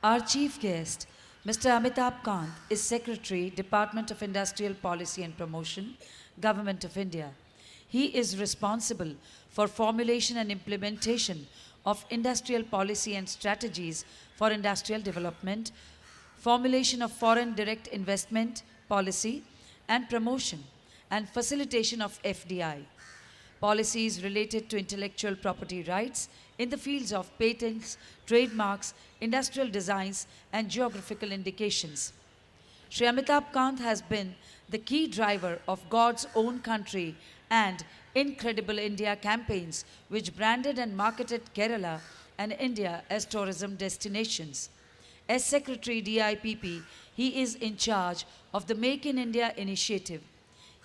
Our chief guest, Mr. Amitabh Kant, is Secretary, Department of Industrial Policy and Promotion, Government of India. He is responsible for formulation and implementation of industrial policy and strategies for industrial development, formulation of foreign direct investment policy and promotion, and facilitation of FDI. Policies related to intellectual property rights in the fields of patents, trademarks, industrial designs, and geographical indications. Shri Amitabh Kant has been the key driver of God's own country and Incredible India campaigns, which branded and marketed Kerala and India as tourism destinations. As Secretary DIPP, he is in charge of the Make in India initiative.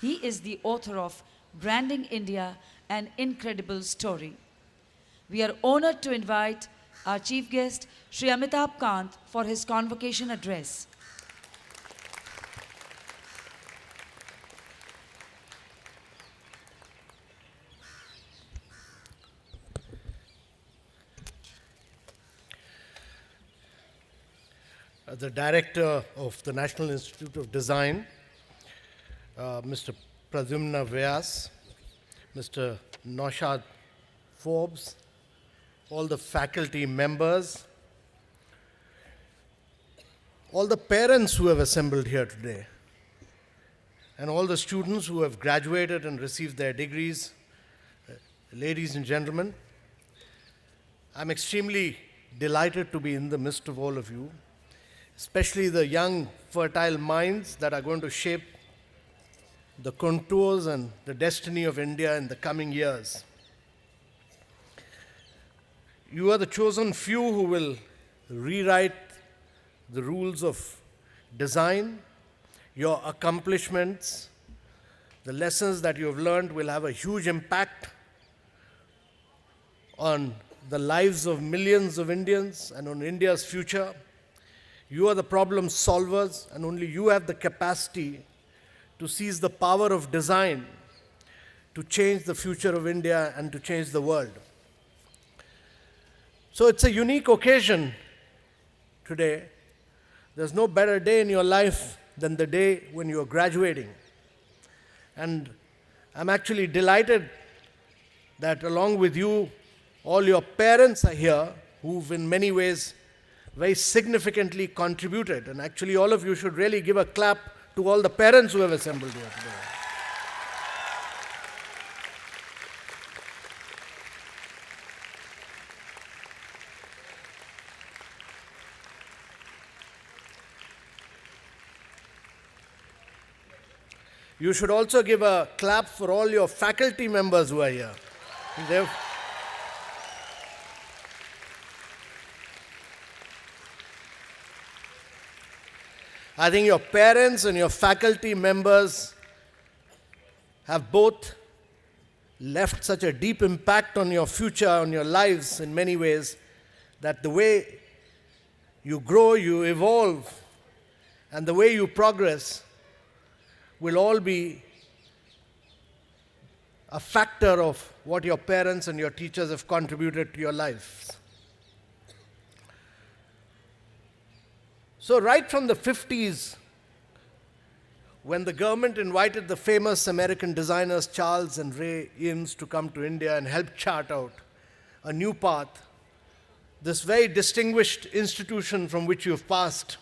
He is the author of Branding India, an Incredible Story. We are honored to invite our chief guest, Shri Amitabh Kant, for his convocation address. The Director of the National Institute of Design, Mr. Pradyumna Vyas, Mr. Naushad Forbes, all the faculty members, all the parents who have assembled here today, and all the students who have graduated and received their degrees, ladies and gentlemen, I'm extremely delighted to be in the midst of all of you, especially the young, fertile minds that are going to shape the contours and the destiny of India in the coming years. You are the chosen few who will rewrite the rules of design. Your accomplishments, the lessons that you have learned will have a huge impact on the lives of millions of Indians and on India's future. You are the problem solvers, and only you have the capacity to seize the power of design to change the future of India and to change the world. So it's a unique occasion today. There's no better day in your life than the day when you are graduating. And I'm actually delighted that along with you, all your parents are here who've in many ways very significantly contributed. And actually all of you should really give a clap to all the parents who have assembled here today. You should also give a clap for all your faculty members who are here. They've I think your parents and your faculty members have both left such a deep impact on your future, on your lives in many ways, that the way you grow, you evolve, and the way you progress will all be a factor of what your parents and your teachers have contributed to your lives. So right from the 50s, when the government invited the famous American designers Charles and Ray Eames to come to India and help chart out a new path, this very distinguished institution from which you've passed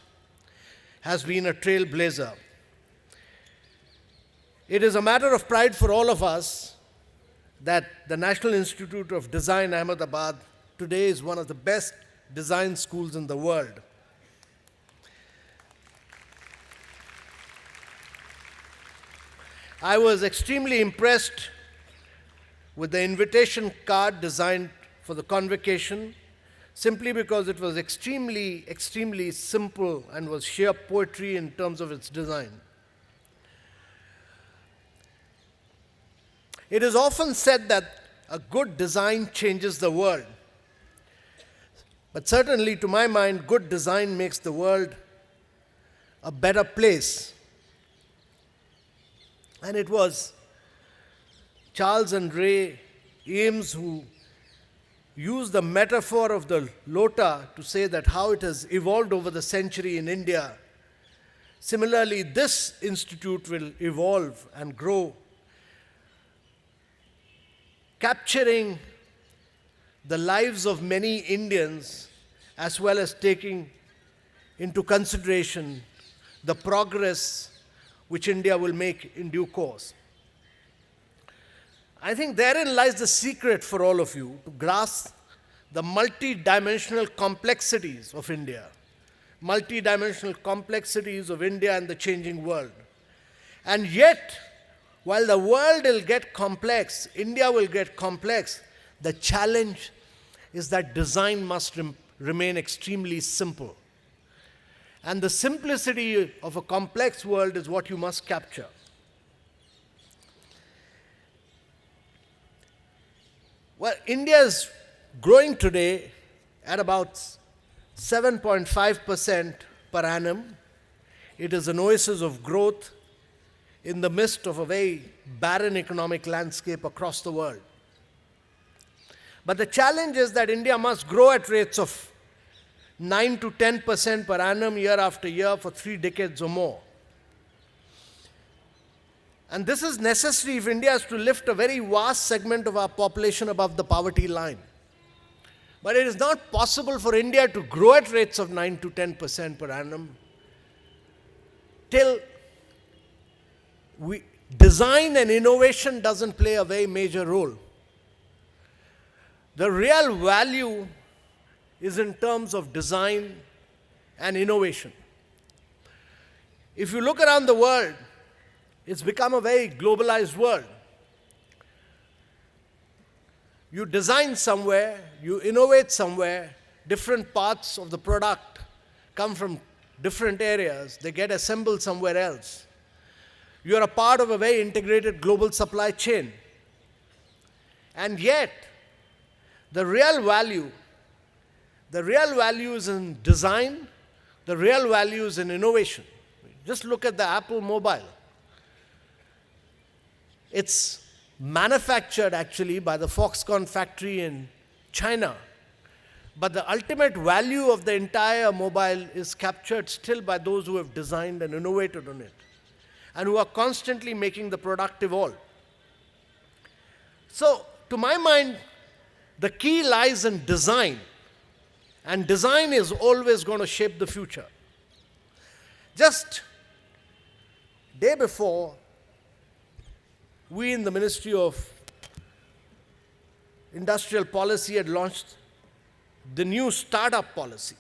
has been a trailblazer. It is a matter of pride for all of us that the National Institute of Design, Ahmedabad, today is one of the best design schools in the world. I was extremely impressed with the invitation card designed for the convocation, simply because it was extremely, extremely simple and was sheer poetry in terms of its design. It is often said that a good design changes the world. But certainly, to my mind, good design makes the world a better place. And it was Charles and Ray Eames who use the metaphor of the lota to say that how it has evolved over the century in India. Similarly, this institute will evolve and grow, capturing the lives of many Indians as well as taking into consideration the progress which India will make in due course. I think therein lies the secret for all of you to grasp the multi-dimensional complexities of India, multi-dimensional complexities of India and the changing world. And yet, while the world will get complex, India will get complex, the challenge is that design must remain extremely simple. And the simplicity of a complex world is what you must capture. Well, India is growing today at about 7.5% per annum. It is an oasis of growth in the midst of a very barren economic landscape across the world. But the challenge is that India must grow at rates of 9 to 10% per annum year after year for 3 decades or more. And this is necessary if India is to lift a very vast segment of our population above the poverty line. But it is not possible for India to grow at rates of 9 to 10% per annum till design and innovation doesn't play a very major role. The real value is in terms of design and innovation. If you look around the world, it's become a very globalized world. You design somewhere, you innovate somewhere, different parts of the product come from different areas, they get assembled somewhere else. You are a part of a very integrated global supply chain. And yet, the real value is in design, the real value is in innovation. Just look at the Apple mobile. It's manufactured actually by the Foxconn factory in China. But the ultimate value of the entire mobile is captured still by those who have designed and innovated on it, and who are constantly making the product evolve. So, to my mind, the key lies in design. And design is always going to shape the future. Just day before, we in the Ministry of Industrial Policy had launched the new startup policy.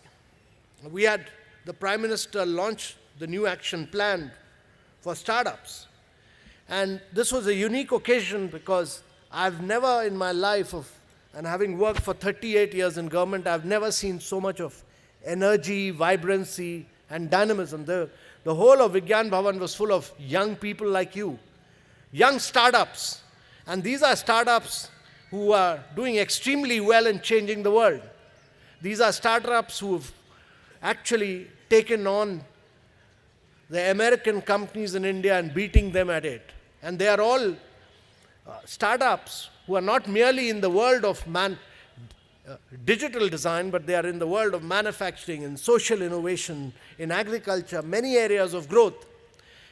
We had the Prime Minister launch the new action plan for startups. And this was a unique occasion because I've never in my life and having worked for 38 years in government, I've never seen so much of energy, vibrancy, and dynamism. The whole of Vigyan Bhavan was full of young people like you, young startups. And these are startups who are doing extremely well in changing the world. These are startups who have actually taken on the American companies in India and beating them at it. And they are all startups who are not merely in the world of digital design, but they are in the world of manufacturing and social innovation, in agriculture, many areas of growth.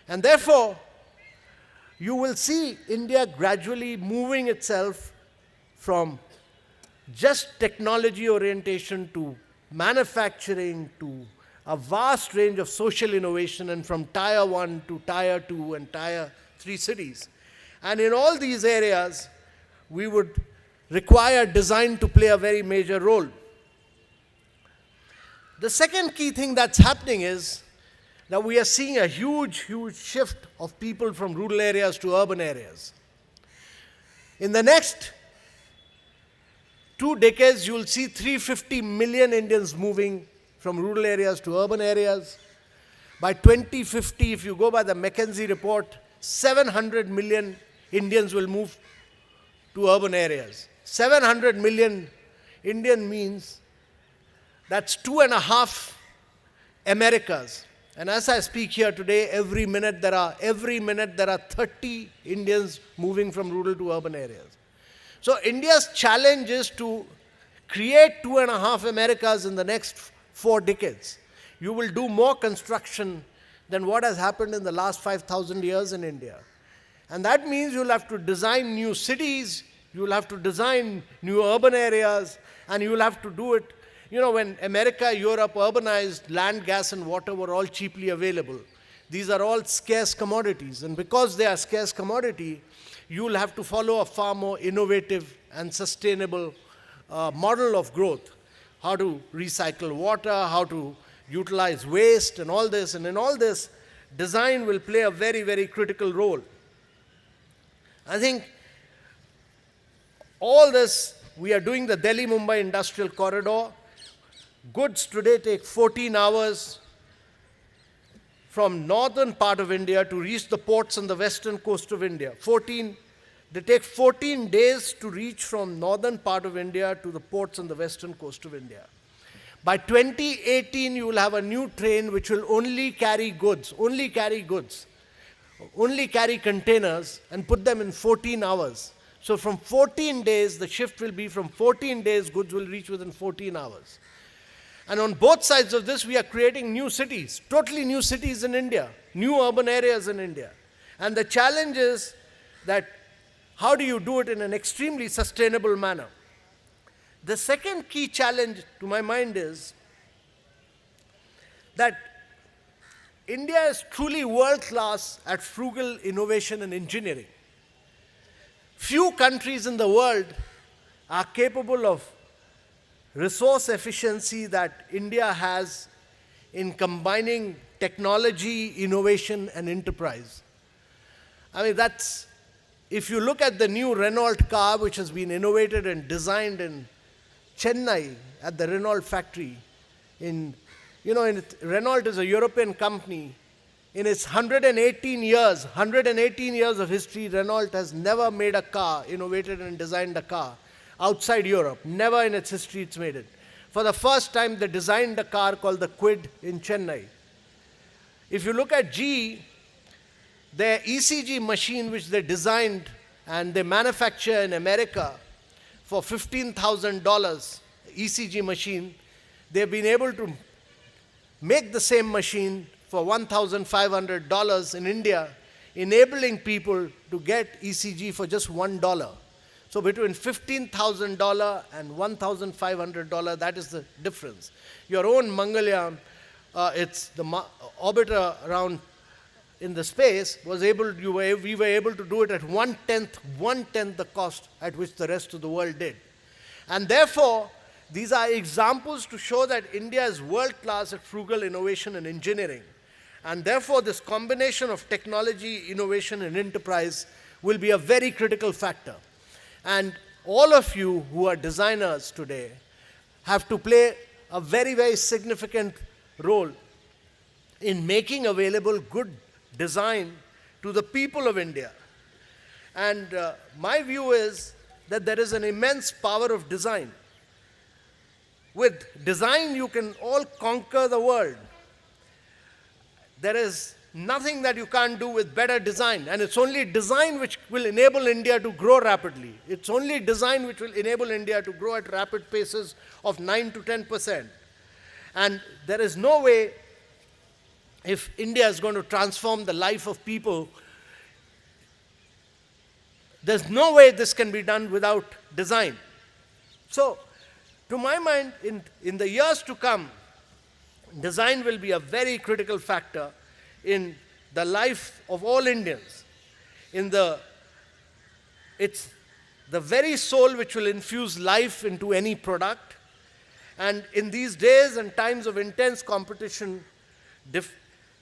And therefore, you will see India gradually moving itself from just technology orientation to manufacturing to a vast range of social innovation, and from Tier 1 to Tier 2 and Tier 3 cities. And in all these areas, we would require design to play a very major role. The second key thing that's happening is that we are seeing a huge shift of people from rural areas to urban areas. In the next 2 decades, you will see 350 million Indians moving from rural areas to urban areas. By 2050, if you go by the McKinsey report, 700 million Indians will move to urban areas. 700 million Indian means that's 2.5 Americas. And as I speak here today, every minute there are 30 Indians moving from rural to urban areas. So India's challenge is to Create 2.5 Americas in the next 4 decades. You will do more construction than what has happened in the last 5,000 years in India. And that means you'll have to design new cities, you'll have to design new urban areas, and you'll have to do it. You know, when America, Europe urbanized, land, gas, and water were all cheaply available. These are all scarce commodities. And because they are scarce commodity, you'll have to follow a far more innovative and sustainable model of growth. How to recycle water, how to utilize waste, and all this. And in all this, design will play a very, very critical role. I think all this, we are doing the Delhi-Mumbai Industrial Corridor. Goods today take 14 hours from northern part of India to reach the ports on the western coast of India. They take 14 days to reach from northern part of India to the ports on the western coast of India. By 2018, you will have a new train which will only carry containers and put them in 14 hours. So from 14 days, the shift will be from 14 days, goods will reach within 14 hours. And on both sides of this, we are creating new cities, totally new cities in India, new urban areas in India. And the challenge is that how do you do it in an extremely sustainable manner? The second key challenge to my mind is that India is truly world-class at frugal innovation and engineering. Few countries in the world are capable of resource efficiency that India has in combining technology, innovation, and enterprise. I mean, if you look at the new Renault car, which has been innovated and designed in Chennai at the Renault factory, Renault is a European company. In its 118 years of history, Renault has never made a car, innovated and designed a car outside Europe. Never in its history it's made it. For the first time, they designed a car called the Quid in Chennai. If you look at GE, their ECG machine, which they designed and they manufacture in America for $15,000, ECG machine, they've been able to make the same machine for $1,500 in India, enabling people to get ECG for just $1. So between $15,000 and $1,500, that is the difference. Your own Mangalyaan, it's the orbiter around in the space, we were able to do it at one-tenth the cost at which the rest of the world did. And therefore, these are examples to show that India is world-class at frugal innovation and engineering. And therefore, this combination of technology, innovation, and enterprise will be a very critical factor. And all of you who are designers today have to play a very, very significant role in making available good design to the people of India. And my view is that there is an immense power of design. With design, you can all conquer the world. There is nothing that you can't do with better design. And it's only design which will enable India to grow rapidly. It's only design which will enable India to grow at rapid paces of 9 to 10%. And there is no way, if India is going to transform the life of people, there's no way this can be done without design. So, to my mind, in the years to come, design will be a very critical factor in the life of all Indians. It's the very soul which will infuse life into any product. And in these days and times of intense competition,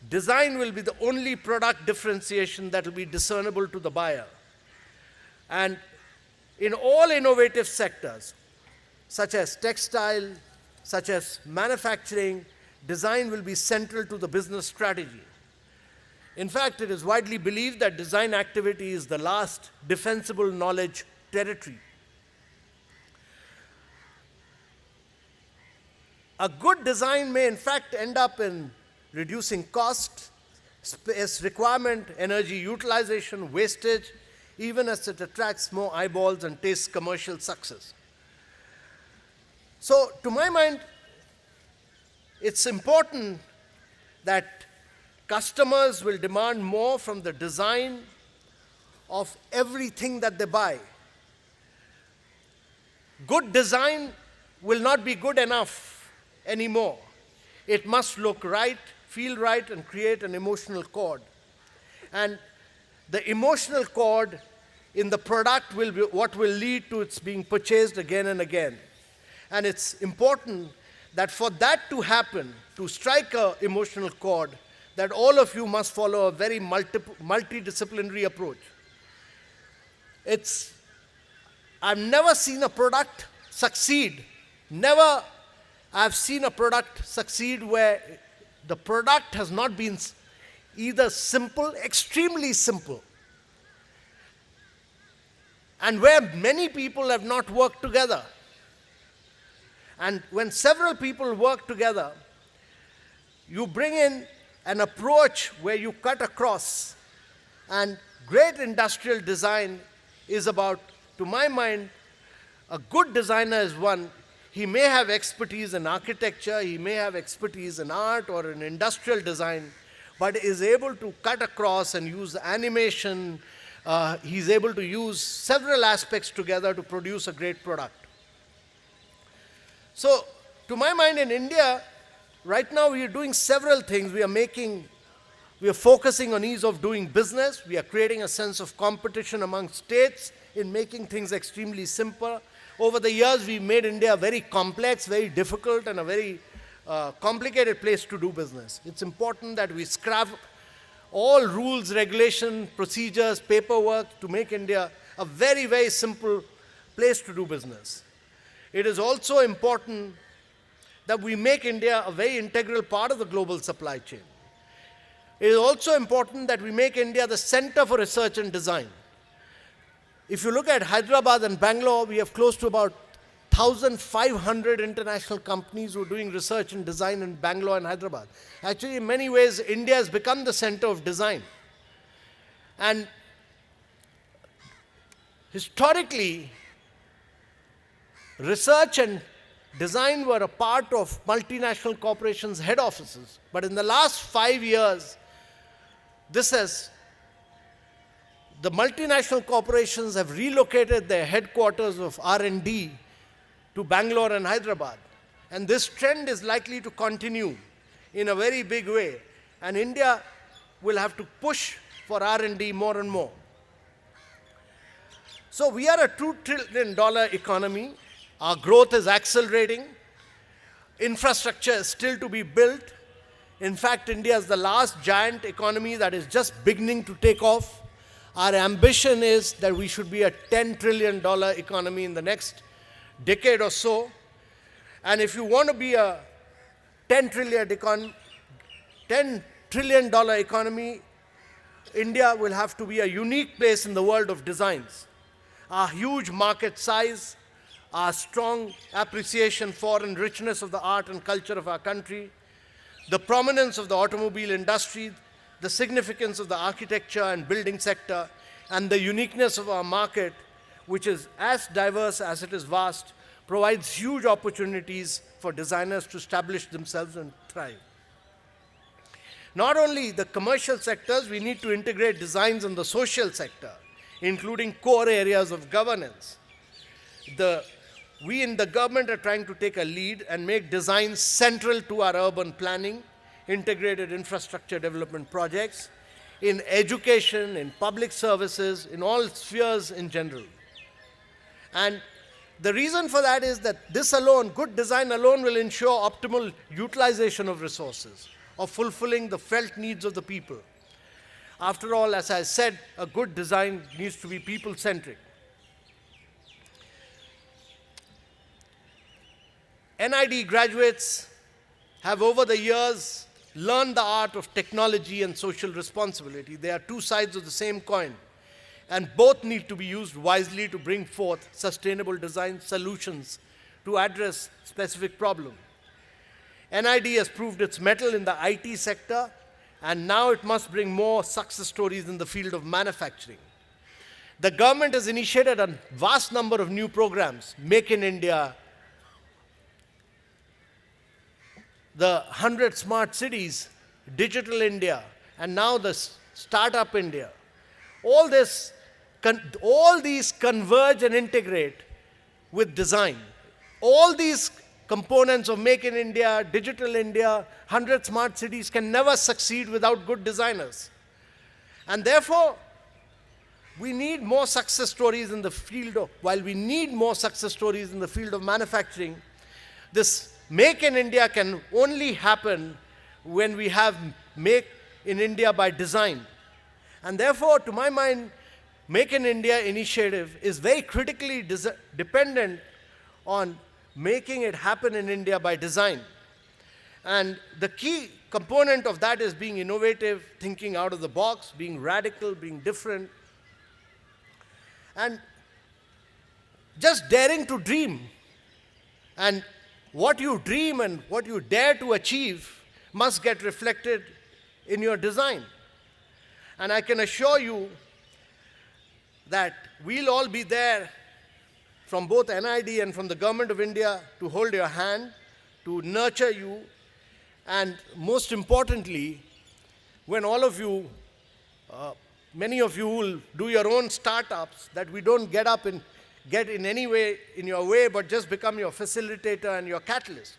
design will be the only product differentiation that will be discernible to the buyer. And in all innovative sectors, such as textile, such as manufacturing, design will be central to the business strategy. In fact, it is widely believed that design activity is the last defensible knowledge territory. A good design may in fact end up in reducing cost, space requirement, energy utilization, wastage, even as it attracts more eyeballs and tastes commercial success. So, to my mind, it's important that customers will demand more from the design of everything that they buy. Good design will not be good enough anymore. It must look right, feel right, and create an emotional chord. And the emotional chord in the product will be what will lead to its being purchased again and again. And it's important that for that to happen, to strike an emotional chord, that all of you must follow a very multidisciplinary approach. I've never seen a product succeed. Never I've seen a product succeed where the product has not been either simple, extremely simple, and where many people have not worked together. And when several people work together, you bring in an approach where you cut across. And great industrial design is about, to my mind, a good designer is one. He may have expertise in architecture, he may have expertise in art or in industrial design, but is able to cut across and use animation. He's able to use several aspects together to produce a great product. So, to my mind, in India, right now we are doing several things. We are focusing on ease of doing business. We are creating a sense of competition among states in making things extremely simple. Over the years, we made India very complex, very difficult, and a very complicated place to do business. It's important that we scrap all rules, regulation, procedures, paperwork to make India a very, very simple place to do business. It is also important that we make India a very integral part of the global supply chain. It is also important that we make India the center for research and design. If you look at Hyderabad and Bangalore, we have close to about 1,500 international companies who are doing research and design in Bangalore and Hyderabad. Actually, in many ways, India has become the center of design. And historically, research and design were a part of multinational corporations' head offices. But in the last 5 years, the multinational corporations have relocated their headquarters of R&D to Bangalore and Hyderabad. And this trend is likely to continue in a very big way. And India will have to push for R&D more and more. So we are a $2 trillion economy. Our growth is accelerating. Infrastructure is still to be built. In fact, India is the last giant economy that is just beginning to take off. Our ambition is that we should be a $10 trillion economy in the next decade or so. And if you want to be a $10 trillion economy, India will have to be a unique place in the world of designs. Our huge market size, our strong appreciation for and richness of the art and culture of our country, the prominence of the automobile industry, the significance of the architecture and building sector, and the uniqueness of our market, which is as diverse as it is vast, provides huge opportunities for designers to establish themselves and thrive. Not only the commercial sectors, we need to integrate designs in the social sector, including core areas of governance. We in the government are trying to take a lead and make design central to our urban planning, integrated infrastructure development projects, in education, in public services, in all spheres in general. And the reason for that is that this alone, good design alone, will ensure optimal utilization of resources, of fulfilling the felt needs of the people. After all, as I said, a good design needs to be people-centric. NID graduates have over the years learned the art of technology and social responsibility. They are two sides of the same coin, and both need to be used wisely to bring forth sustainable design solutions to address specific problems. NID has proved its mettle in the IT sector, and now it must bring more success stories in the field of manufacturing. The government has initiated a vast number of new programs: Make in India, the 100 smart cities, digital India, and now the startup India. All these converge and integrate with design. All these components of Make in India, Digital India, 100 smart cities can never succeed without good designers. And therefore, we need more success stories in the field of, while we need more success stories in the field of manufacturing, this Make in India can only happen when we have Make in India by design. And therefore, to my mind, Make in India initiative is very critically dependent on making it happen in India by design. And the key component of that is being innovative, thinking out of the box, being radical, being different, and just daring to dream. And what you dream and what you dare to achieve must get reflected in your design. And I can assure you that we'll all be there from both NID and from the Government of India to hold your hand, to nurture you, and most importantly, when all of you, many of you will do your own startups, that we don't get in any way in your way, but just become your facilitator and your catalyst.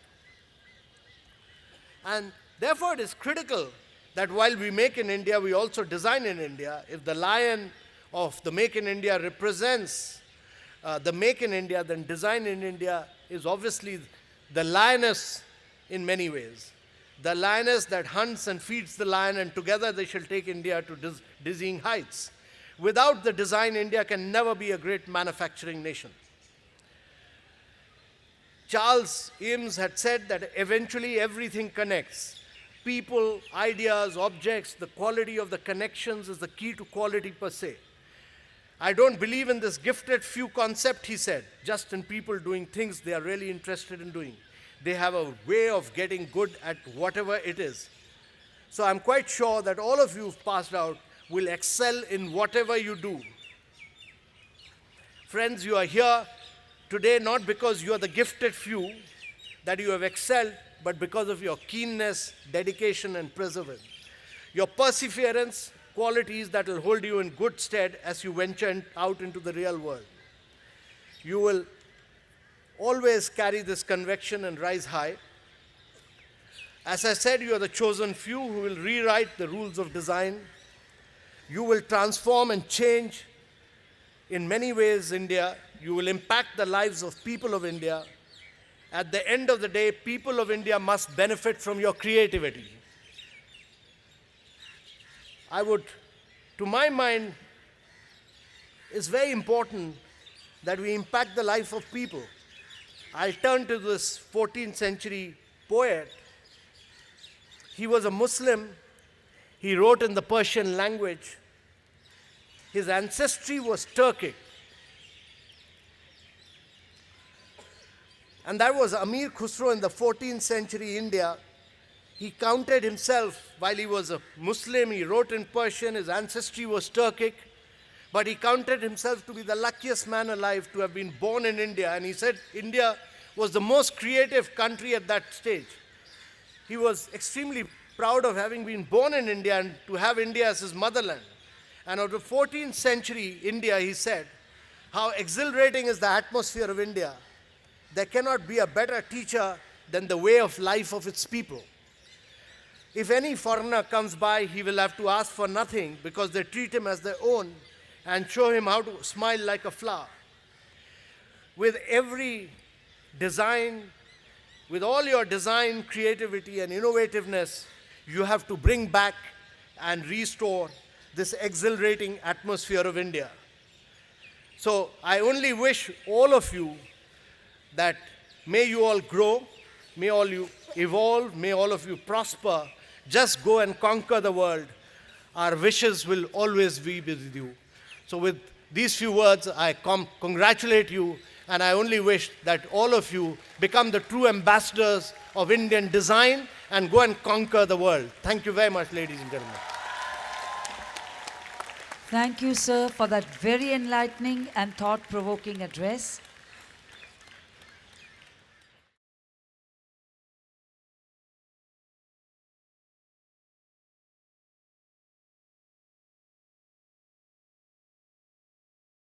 And therefore, it is critical that while we make in India, we also design in India. If the lion of the Make in India represents the Make in India, then design in India is obviously the lioness in many ways. The lioness that hunts and feeds the lion, and together they shall take India to dizzying heights. Without the design, India can never be a great manufacturing nation. Charles Eames had said that eventually everything connects. People, ideas, objects, the quality of the connections is the key to quality per se. I don't believe in this gifted few concept, he said, just in people doing things they are really interested in doing. They have a way of getting good at whatever it is. So I'm quite sure that all of you who've passed out will excel in whatever you do. Friends, you are here today not because you are the gifted few that you have excelled, but because of your keenness, dedication, and perseverance. Your perseverance, qualities that will hold you in good stead as you venture out into the real world. You will always carry this conviction and rise high. As I said, you are the chosen few who will rewrite the rules of design. You will transform and change in many ways India. You will impact the lives of people of India. At the end of the day, people of India must benefit from your creativity. To my mind, it's very important that we impact the life of people. I'll turn to this 14th century poet. He was a Muslim. He wrote in the Persian language. His ancestry was Turkic. And that was Amir Khusro in the 14th century India. He counted himself, while he was a Muslim, he wrote in Persian, his ancestry was Turkic, but he counted himself to be the luckiest man alive to have been born in India. And he said India was the most creative country at that stage. He was extremely proud of having been born in India and to have India as his motherland. And of the 14th century India, he said, how exhilarating is the atmosphere of India. There cannot be a better teacher than the way of life of its people. If any foreigner comes by, he will have to ask for nothing because they treat him as their own and show him how to smile like a flower. With every design, with all your design, creativity, and innovativeness, you have to bring back and restore this exhilarating atmosphere of India. So I only wish all of you that may you all grow, may all you evolve, may all of you prosper. Just go and conquer the world. Our wishes will always be with you. So with these few words, I congratulate you, and I only wish that all of you become the true ambassadors of Indian design and go and conquer the world. Thank you very much, ladies and gentlemen. Thank you, sir, for that very enlightening and thought-provoking address.